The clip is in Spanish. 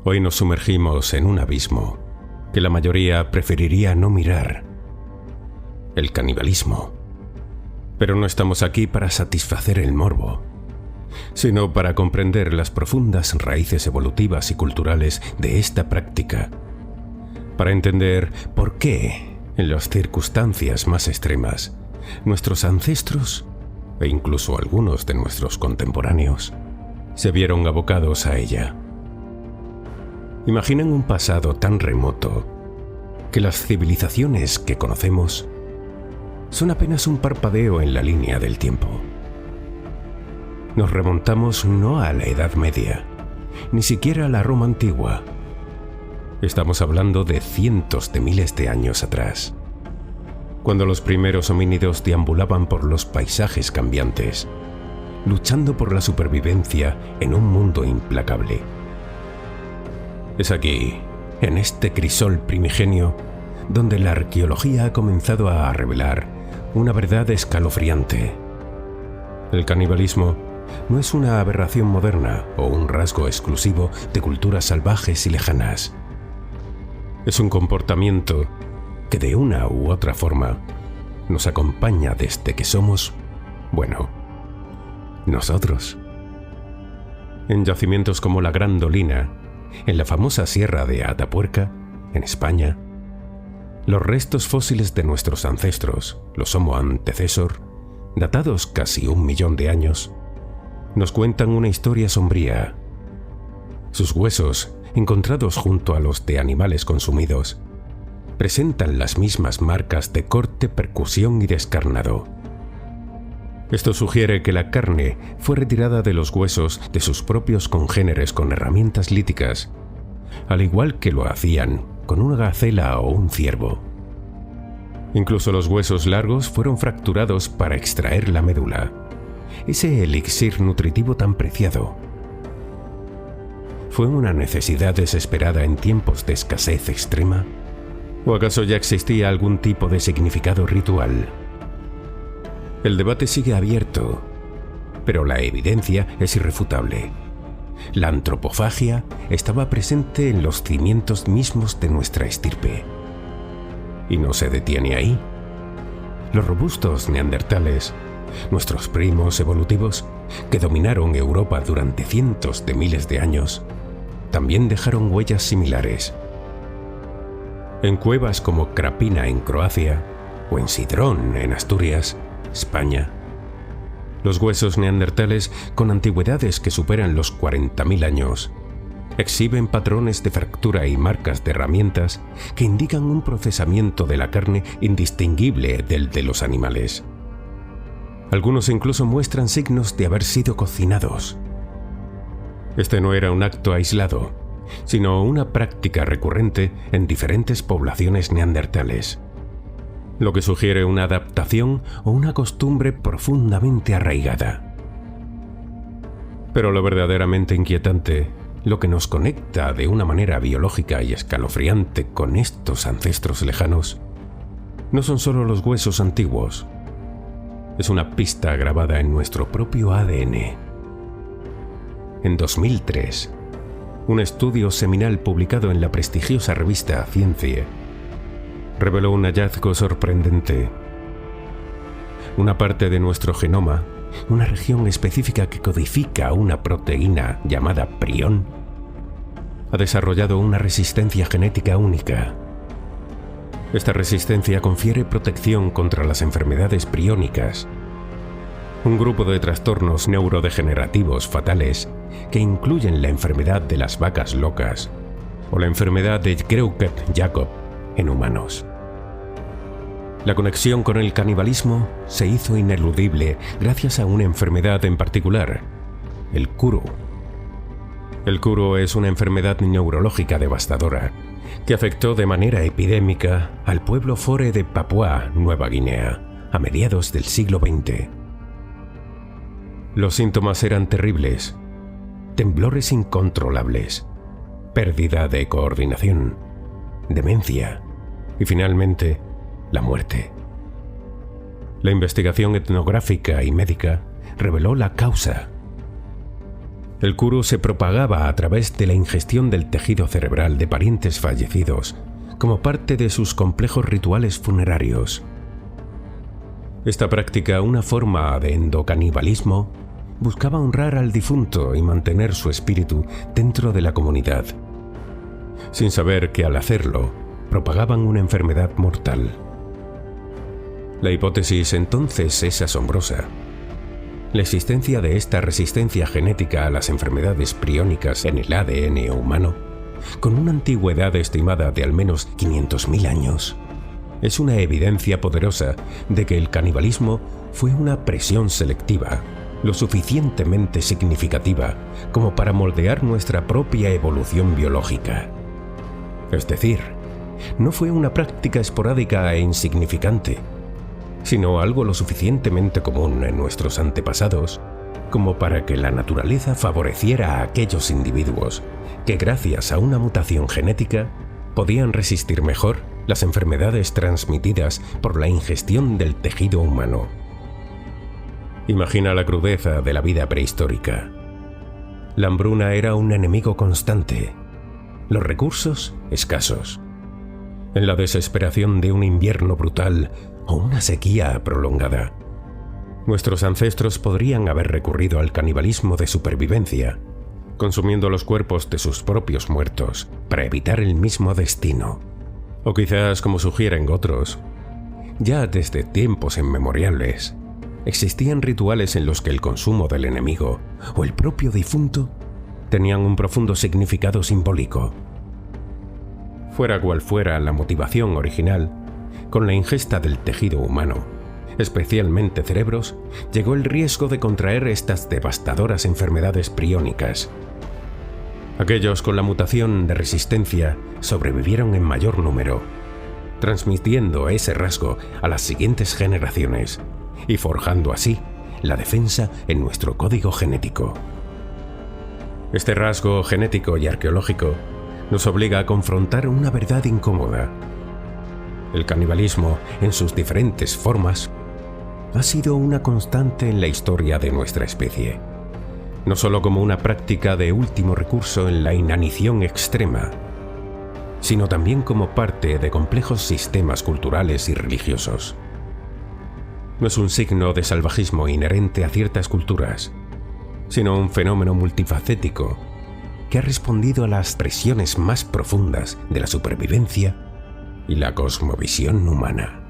Hoy nos sumergimos en un abismo que la mayoría preferiría no mirar: el canibalismo. Pero no estamos aquí para satisfacer el morbo, sino para comprender las profundas raíces evolutivas y culturales de esta práctica, para entender por qué, en las circunstancias más extremas, nuestros ancestros, e incluso algunos de nuestros contemporáneos, se vieron abocados a ella. Imaginen un pasado tan remoto que las civilizaciones que conocemos son apenas un parpadeo en la línea del tiempo. Nos remontamos no a la Edad Media, ni siquiera a la Roma antigua. Estamos hablando de cientos de miles de años atrás, cuando los primeros homínidos deambulaban por los paisajes cambiantes, luchando por la supervivencia en un mundo implacable. Es aquí, en este crisol primigenio, donde la arqueología ha comenzado a revelar una verdad escalofriante. El canibalismo no es una aberración moderna o un rasgo exclusivo de culturas salvajes y lejanas. Es un comportamiento que de una u otra forma nos acompaña desde que somos, bueno, nosotros. En yacimientos como la Gran Dolina, en la famosa Sierra de Atapuerca, en España, los restos fósiles de nuestros ancestros, los Homo antecesor, datados casi 1 millón de años, nos cuentan una historia sombría. Sus huesos, encontrados junto a los de animales consumidos, presentan las mismas marcas de corte, percusión y descarnado. Esto sugiere que la carne fue retirada de los huesos de sus propios congéneres con herramientas líticas, al igual que lo hacían con una gacela o un ciervo. Incluso los huesos largos fueron fracturados para extraer la médula, ese elixir nutritivo tan preciado. ¿Fue una necesidad desesperada en tiempos de escasez extrema? ¿O acaso ya existía algún tipo de significado ritual? El debate sigue abierto, pero la evidencia es irrefutable. La antropofagia estaba presente en los cimientos mismos de nuestra estirpe. Y no se detiene ahí. Los robustos neandertales, nuestros primos evolutivos, que dominaron Europa durante cientos de miles de años, también dejaron huellas similares. En cuevas como Krapina en Croacia o en Sidrón en Asturias, España, los huesos neandertales, con antigüedades que superan los 40.000 años, exhiben patrones de fractura y marcas de herramientas que indican un procesamiento de la carne indistinguible del de los animales. Algunos incluso muestran signos de haber sido cocinados. Este no era un acto aislado, sino una práctica recurrente en diferentes poblaciones neandertales, lo que sugiere una adaptación o una costumbre profundamente arraigada. Pero lo verdaderamente inquietante, lo que nos conecta de una manera biológica y escalofriante con estos ancestros lejanos, no son solo los huesos antiguos. Es una pista grabada en nuestro propio ADN. En 2003, un estudio seminal publicado en la prestigiosa revista Science reveló un hallazgo sorprendente. Una parte de nuestro genoma, una región específica que codifica una proteína llamada prión, ha desarrollado una resistencia genética única. Esta resistencia confiere protección contra las enfermedades priónicas, un grupo de trastornos neurodegenerativos fatales que incluyen la enfermedad de las vacas locas o la enfermedad de Creutzfeldt-Jakob en humanos. La conexión con el canibalismo se hizo ineludible gracias a una enfermedad en particular, el Kuru. El Kuru es una enfermedad neurológica devastadora que afectó de manera epidémica al pueblo Fore de Papúa Nueva Guinea a mediados del siglo XX. Los síntomas eran terribles: temblores incontrolables, pérdida de coordinación, demencia y finalmente la muerte. La investigación etnográfica y médica reveló la causa: El kuru se propagaba a través de la ingestión del tejido cerebral de parientes fallecidos, como parte de sus complejos rituales funerarios. Esta práctica, una forma de endocanibalismo, buscaba honrar al difunto y mantener su espíritu dentro de la comunidad, sin saber que al hacerlo propagaban una enfermedad mortal. La hipótesis entonces es asombrosa. La existencia de esta resistencia genética a las enfermedades priónicas en el ADN humano, con una antigüedad estimada de al menos 500.000 años, es una evidencia poderosa de que el canibalismo fue una presión selectiva, lo suficientemente significativa como para moldear nuestra propia evolución biológica. Es decir, no fue una práctica esporádica e insignificante, sino algo lo suficientemente común en nuestros antepasados como para que la naturaleza favoreciera a aquellos individuos que, gracias a una mutación genética, podían resistir mejor las enfermedades transmitidas por la ingestión del tejido humano. Imagina la crudeza de la vida prehistórica. La hambruna era un enemigo constante, los recursos escasos. En la desesperación de un invierno brutal o una sequía prolongada, nuestros ancestros podrían haber recurrido al canibalismo de supervivencia, consumiendo los cuerpos de sus propios muertos para evitar el mismo destino. O quizás, como sugieren otros, ya desde tiempos inmemoriales, existían rituales en los que el consumo del enemigo o el propio difunto tenían un profundo significado simbólico. Fuera cual fuera la motivación original, con la ingesta del tejido humano, especialmente cerebros, llegó el riesgo de contraer estas devastadoras enfermedades priónicas. Aquellos con la mutación de resistencia sobrevivieron en mayor número, transmitiendo ese rasgo a las siguientes generaciones y forjando así la defensa en nuestro código genético. Este rasgo genético y arqueológico nos obliga a confrontar una verdad incómoda. El canibalismo, en sus diferentes formas, ha sido una constante en la historia de nuestra especie, no solo como una práctica de último recurso en la inanición extrema, sino también como parte de complejos sistemas culturales y religiosos. No es un signo de salvajismo inherente a ciertas culturas, sino un fenómeno multifacético que ha respondido a las presiones más profundas de la supervivencia y la cosmovisión humana.